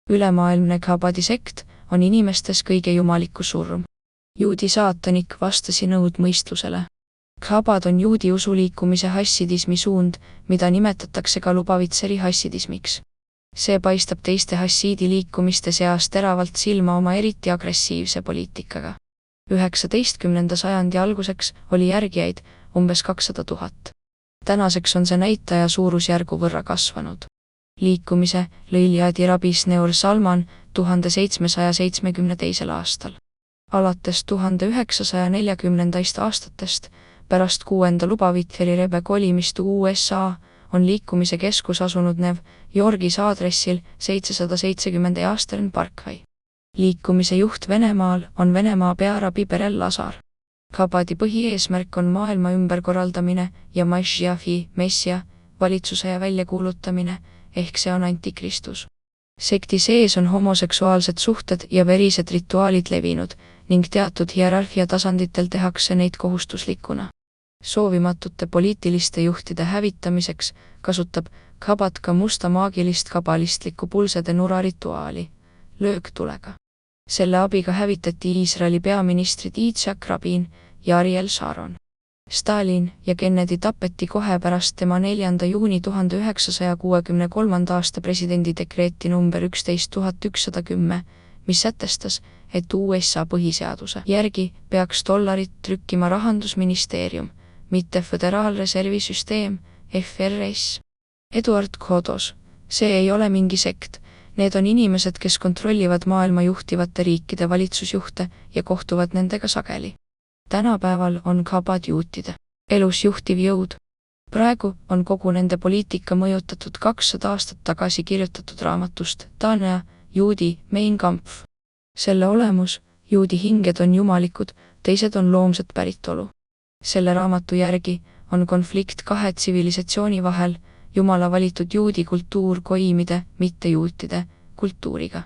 Ülemaailmne Chabadi sekt on inimestes kõige jumalikku surm. Juudi saatanik vastasi nõudmõistlusele. Chabad on juudi usuliikumise hassidismi suund, mida nimetatakse ka Lubavitseri hassidismiks. See paistab teiste hassiidi liikumiste seas teravalt silma oma eriti agressiivse poliitikaga. 19. sajandi alguseks oli järgijaid umbes 200 000. Tänaseks on see näitaja suurusjärgu võrra kasvanud. Liikumise lõi Liadi rabis Neur Salman 1772. aastal. Alates 1940. aastatest, pärast 6. Lubavitseri rebe kolimist USA, on liikumise keskus asunud New Yorgis aadressil 770 Eastern Parkway. Liikumise juht Venemaal on Venemaa pearabi Berel Lazar. Chabadi põhieesmärk on maailma ümberkorraldamine ja Mashiachi, messia, valitsuse väljakuulutamine, ehk see on antikristus. Sekti sees on homoseksuaalsed suhted ja verised rituaalid levinud ning teatud hierarhia tasanditel tehakse neid kohustuslikuna. Soovimatute poliitiliste juhtide hävitamiseks kasutab Chabad ka musta maagilist kabalistlikku pulsede nura rituaali, lööktulega. Selle abiga hävitati Iisraeli peaministrid Yitzhak Rabin ja Ariel Sharon. Stalin ja Kennedy tapeti kohe pärast tema 4. juuni 1963. aasta presidendi dekreeti number 11110, mis sätestas, et USA põhiseaduse järgi peaks dollarit trükkima Rahandusministeerium, mitte Föderaalreservi süsteem, FRS. Eduard Kodos, see ei ole mingi sekt, need on inimesed, kes kontrollivad maailma juhtivate riikide valitsusjuhte ja kohtuvad nendega sageli. Tänapäeval on Chabad juutide elus juhtiv jõud. Praegu on kogu nende poliitika mõjutatud 200 aastat tagasi kirjutatud raamatust Tanja, juudi Mein Kampf. Selle olemus, juudi hinged on jumalikud, teised on loomset päritolu. Selle raamatu järgi on konflikt kahe tsivilisatsiooni vahel, Jumala valitud juudi kultuur koimide, mitte juutide, kultuuriga.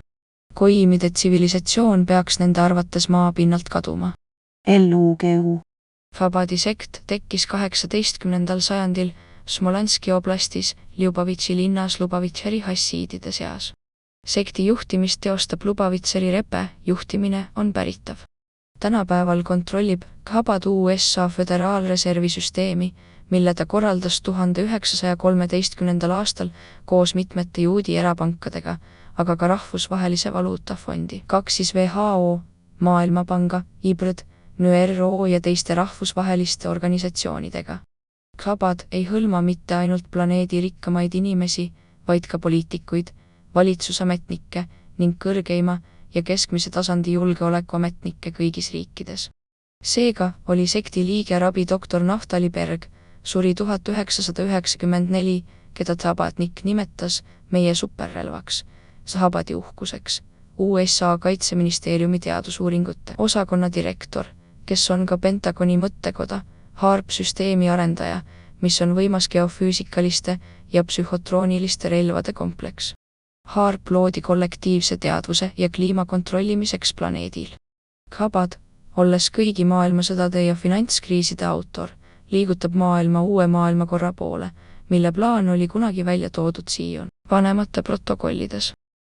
Koimide tsivilisatsioon peaks nende arvates maapinnalt kaduma. LUGU. Chabadi sekt tekkis 18. sajandil Smolenski oblastis Ljubavitši linnas Lubavitseri hassiidide seas. Sekti juhtimist teostab Lubavitseri repe, juhtimine on päritav. Tänapäeval kontrollib Chabad USA Föderaalreservi süsteemi, mille ta korraldas 1913. aastal koos mitmete juudi erapankadega, aga ka Rahvusvahelise Valuutafondi, 2 WHO, Maailmapanga, IBRD, ÜRO ja teiste rahvusvaheliste organisatsioonidega. Chabad ei hõlma mitte ainult planeedi rikkamaid inimesi, vaid ka poliitikuid, valitsusametnikke ning kõrgeima ja keskmise tasandi julgeolekuametnikke kõigis riikides. Seega oli sekti liige rabi doktor Naftali Berg, suri 1994, keda Chabadnik nimetas meie superrelvaks, Chabadi uhkuseks, USA kaitseministeeriumi teadusuuringute osakonna direktor, kes on ka Pentagoni mõttekoda, HARP-süsteemi arendaja, mis on võimas geofüüsikaliste ja psühhotrooniliste relvade kompleks. HARP loodi kollektiivse teadvuse ja kliima kontrollimiseks planeedil. Chabad, olles kõigi maailmasõdade ja finantskriiside autor, liigutab maailma uue maailmakorra poole, mille plaan oli kunagi välja toodud Zion vanemate protokollides.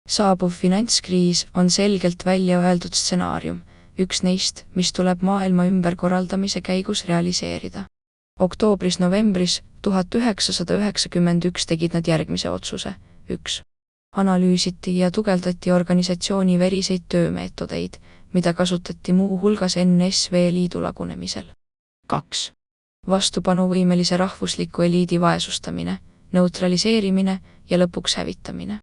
Saabuv finantskriis on selgelt välja öeldud stsenaarium, üks neist, mis tuleb maailma ümberkorraldamise käigus realiseerida. Oktoobris-novembris 1991 tegid nad järgmise otsuse. 1. Analüüsiti ja tugevdati organisatsiooni veriseid töömeetodeid, mida kasutati muu hulgas NSV Liidu lagunemisel. 2. Vastupanuvõimelise rahvusliku eliidi vaesustamine, neutraliseerimine ja lõpuks hävitamine.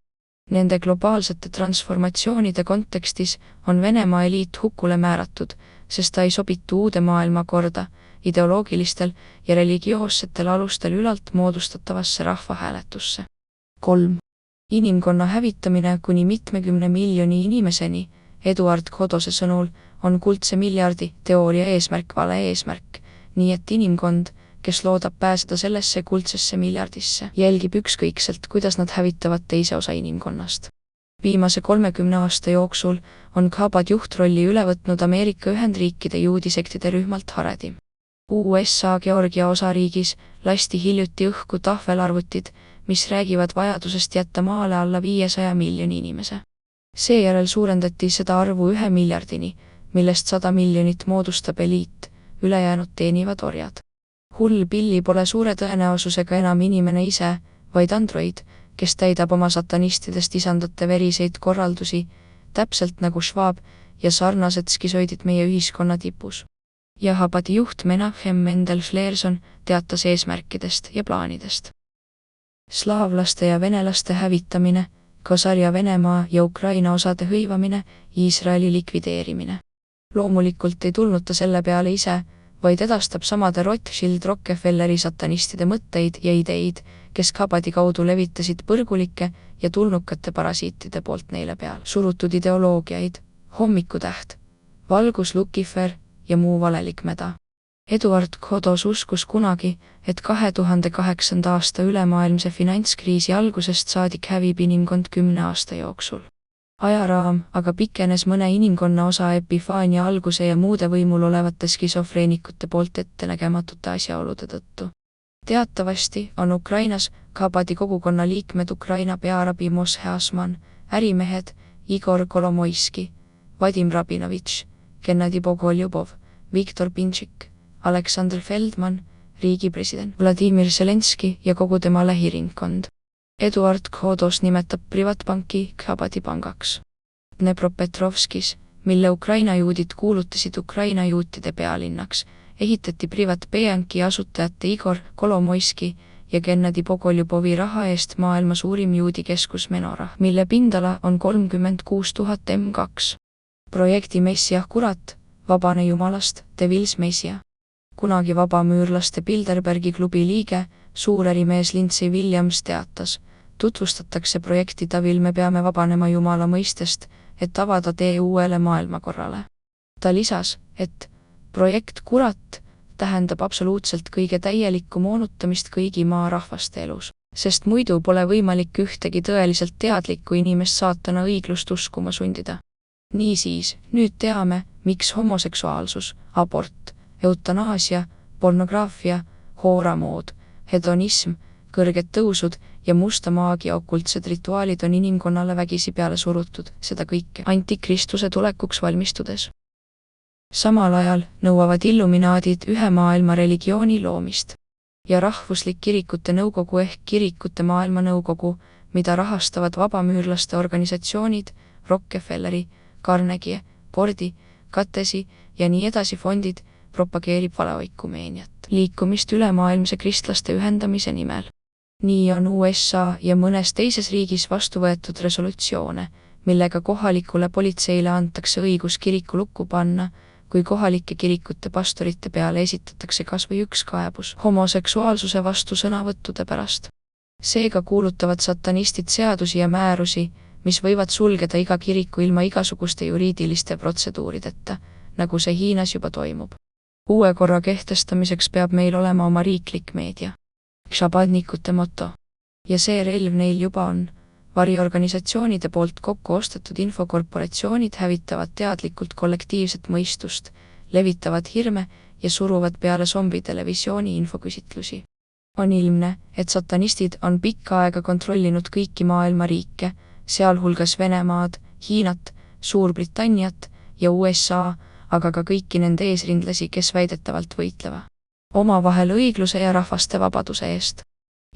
Nende globaalsete transformatsioonide kontekstis on Venemaa eliit hukule määratud, sest ta ei sobitu uude maailmakorda, ideoloogilistel ja religioossetel alustel ülalt moodustatavasse rahvahääletusse. 3. Inimkonna hävitamine kuni mitmekümne miljoni inimeseni, Eduard Kodose sõnul, on kuldse miljardi teooria eesmärk vale eesmärk, nii et inimkond, kes loodab pääseda sellesse kuldsesse miljardisse, jälgib ükskõikselt, kuidas nad hävitavad teise osa inimkonnast. Viimase 30 aasta jooksul on Chabad juhtrolli üle võtnud Ameerika Ühendriikide juudisektide rühmalt Haredim. USA Georgia osariigis lasti hiljuti õhku tahvelarvutid, mis räägivad vajadusest jätta maale alla 500 miljoni inimese. Seejärel suurendati seda arvu 1 miljardini, millest 100 miljonit moodustab eliit, ülejäänud teenivad orjad. Hull Billy pole suure tõenäosusega enam inimene ise, vaid android, kes täidab oma satanistidest isandate veriseid korraldusi, täpselt nagu Schwab ja sarnased skisoidid meie ühiskonna tipus. Jahabadi juht Menachem Mendel Schleerson teatas eesmärkidest ja plaanidest. Slaavlaste ja venelaste hävitamine, Khazarja Venemaa ja Ukraina osade hõivamine, Iisraeli likvideerimine. Loomulikult ei tulnud ta selle peale ise, vaid edastab samade Rothschild Rockefelleri satanistide mõtteid ja ideid, kes Chabadi kaudu levitasid põrgulike ja tulnukate parasiitide poolt neile peal surutud ideoloogiaid, hommikutäht, valgus Lucifer ja muu valelik mäda. Eduard Kodos uskus kunagi, et 2008. aasta ülemaailmse finantskriisi algusest saadik hävib inimkond 10 aasta jooksul. Ajaraam aga pikenes mõne inimkonna osa Epifaania alguse ja muude võimul olevate skisofreenikute poolt ettenägematute asjaolude tõttu. Teatavasti on Ukrainas Chabadi kogukonna liikmed Ukraina pearabi Moshe Asman, ärimehed Igor Kolomoiski, Vadim Rabinovitš, Gennadi Bogoljubov, Viktor Pinčik, Aleksandr Feldman, riigipresident Vladimir Zelenski ja kogu tema lähiringkond. Eduard Kodos nimetab privatpanki Chabadi pangaks. Dnepropetrovskis, mille Ukraina juudid kuulutasid Ukraina juutide pealinnaks, ehitati privatpanki asutajate Igor Kolomoiski ja Gennadi Bogoljubovi raha eest maailma suurim juudi keskus Menorah, mille pindala on 36 000 m2. Projekti Messiah kurat, vabane jumalast, Devils Messia. Kunagi vabamüürlaste Bilderbergi klubi liige, suurärimees Lindsay Williams teatas, tutvustatakse projekti Tavil me peame vabanema Jumala mõistest, et avada tee uuele maailmakorrale. Ta lisas, et projekt kurat tähendab absoluutselt kõige täielikku moonutamist kõigi maa rahvaste elus, sest muidu pole võimalik ühtegi tõeliselt teadlikku inimest saatana õiglust uskuma sundida. Niisiis, nüüd teame, miks homoseksuaalsus, abort, eutanaasia, pornograafia, hooramood, hedonism, kõrged tõusud ja musta maagia okultsed rituaalid on inimkonnale vägisi peale surutud, seda kõike antikristuse tulekuks valmistudes. Samal ajal nõuavad illuminaadid ühe maailma religiooni loomist ja rahvuslik kirikute nõukogu ehk kirikute maailmanõukogu, mida rahastavad vabamüürlaste organisatsioonid, Rockefelleri, Carnegie, Fordi, Katesi ja nii edasi fondid, propageerib valeoikumeeniat, liikumist ülemaailmse kristlaste ühendamise nimel. Nii on USA ja mõnes teises riigis vastu võetud resolutsioone, millega kohalikule politseile antakse õigus kiriku lukku panna, kui kohalike kirikute pastorite peale esitatakse kas või üks kaebus homoseksuaalsuse vastu sõnavõttude pärast. Seega kuulutavad satanistid seadusi ja määrusi, mis võivad sulgeda iga kiriku ilma igasuguste juriidiliste protseduurideta, nagu see Hiinas juba toimub. Uue korra kehtestamiseks peab meil olema oma riiklik meedia. Chabadnikute moto. Ja see relv neil juba on. Variorganisatsioonide poolt kokku ostetud infokorporatsioonid hävitavad teadlikult kollektiivset mõistust, levitavad hirme ja suruvad peale zombitelevisiooni infoküsitlusi. On ilmne, et satanistid on pikka aega kontrollinud kõiki maailma riike, sealhulgas Venemaad, Hiinat, Suurbritanniat ja USA, aga ka kõiki nende eesrindlasi, kes väidetavalt võitleva omavahel õigluse ja rahvaste vabaduse eest.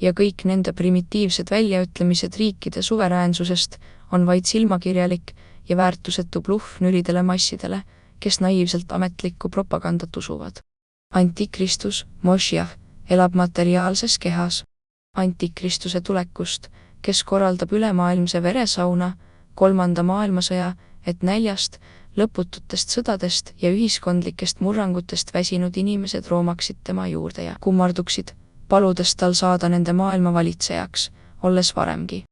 Ja kõik nende primitiivsed väljaütlemised riikide suveräänsusest on vaid silmakirjalik ja väärtusetu bluff nüridele massidele, kes naiivselt ametlikku propagandat usuvad. Antikristus, Moshiach, elab materiaalses kehas. Antikristuse tulekust, kes korraldab ülemaailmse veresauna, 3. maailmasõja, et näljast, lõpututest sõdadest ja ühiskondlikest murrangutest väsinud inimesed roomaksid tema juurde ja kummarduksid, paludes tal saada nende maailma valitsejaks, olles varemgi.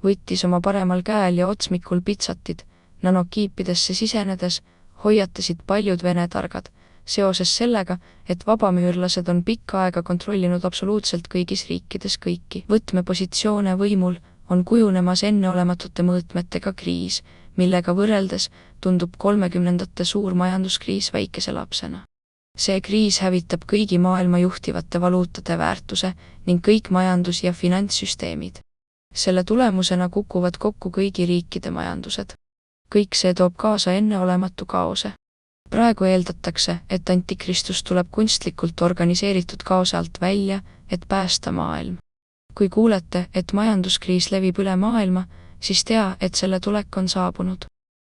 Võttis oma paremal käel ja otsmikul pitsatid, nanokiipidesse sisenedes, hoiatasid paljud vene targad, seoses sellega, et vabamüürlased on pikka aega kontrollinud absoluutselt kõigis riikides kõiki võtmepositsioone võimul, on kujunemas enneolematute mõõtmetega kriis, millega võrreldes tundub 30ndate suur majanduskriis väikese lapsena. See kriis hävitab kõigi maailma juhtivate valuutade väärtuse ning kõik majandus- ja finantssüsteemid. Selle tulemusena kukuvad kokku kõigi riikide majandused. Kõik see toob kaasa enneolematu kaose. Praegu eeldatakse, et antikristus tuleb kunstlikult organiseeritud kaose alt välja, et päästa maailm. Kui kuulete, et majanduskriis levib üle maailma, siis tea, et selle tulek on saabunud.